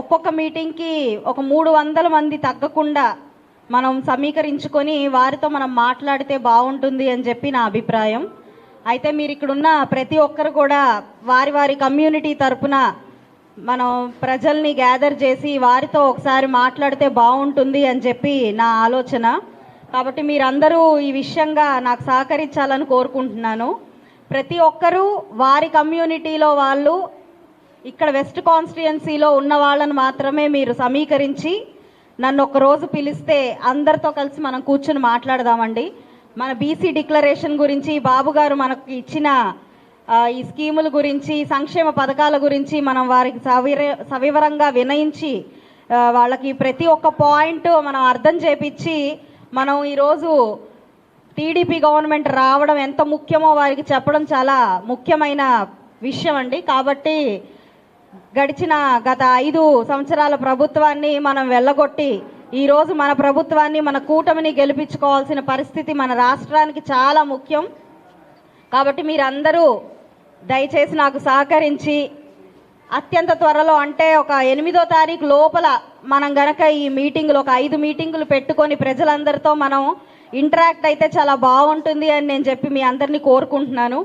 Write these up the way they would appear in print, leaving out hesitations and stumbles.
ఒక్కొక్క మీటింగ్కి ఒక 300 మంది తగ్గకుండా మనం సమీకరించుకొని వారితో మనం మాట్లాడితే బాగుంటుంది అని చెప్పి నా అభిప్రాయం. అయితే మీరు ఇక్కడున్న ప్రతి ఒక్కరు కూడా వారి వారి కమ్యూనిటీ తరపున మనం ప్రజల్ని గ్యాదర్ చేసి వారితో ఒకసారి మాట్లాడితే బాగుంటుంది అని చెప్పి నా ఆలోచన. కాబట్టి మీరందరూ ఈ విషయంగా నాకు సహకరించాలని కోరుకుంటున్నాను. ప్రతి ఒక్కరూ వారి కమ్యూనిటీలో వాళ్ళు ఇక్కడ వెస్ట్ కాన్స్టిట్యుయెన్సీలో ఉన్న వాళ్ళని మాత్రమే మీరు సమీకరించి నన్ను ఒకరోజు పిలిస్తే అందరితో కలిసి మనం కూర్చుని మాట్లాడదామండి. మన బీసీ డిక్లరేషన్ గురించి, బాబు గారు మనకు ఇచ్చిన ఈ స్కీముల గురించి, సంక్షేమ పథకాల గురించి మనం వారికి సవివరంగా వినయించి వాళ్ళకి ప్రతి ఒక్క పాయింట్ మనం అర్థం చేపించి మనం ఈరోజు టీడీపీ గవర్నమెంట్ రావడం ఎంత ముఖ్యమో వారికి చెప్పడం చాలా ముఖ్యమైన విషయం అండి. కాబట్టి గత 5 సంవత్సరాల ప్రభుత్వాన్ని మనం వెళ్ళగొట్టి ఈరోజు మన ప్రభుత్వాన్ని, మన కూటమిని గెలిపించుకోవాల్సిన పరిస్థితి మన రాష్ట్రానికి చాలా ముఖ్యం. కాబట్టి మీరందరూ దయచేసి నాకు సహకరించి అత్యంత త్వరలో, అంటే ఒక 8వ తారీఖు లోపల మనం గనక ఈ మీటింగులు ఒక 5 మీటింగులు పెట్టుకొని ప్రజలందరితో మనం ఇంటరాక్ట్ అయితే చాలా బాగుంటుంది అని నేను చెప్పి మీ అందరినీ కోరుకుంటున్నాను.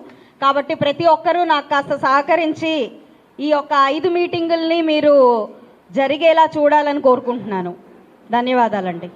కాబట్టి ప్రతి ఒక్కరూ నాకు కాస్త సహకరించి ఈ యొక్క 5 మీటింగుల్ని మీరు జరిగేలా చూడాలని కోరుకుంటున్నాను. ధన్యవాదాలండి.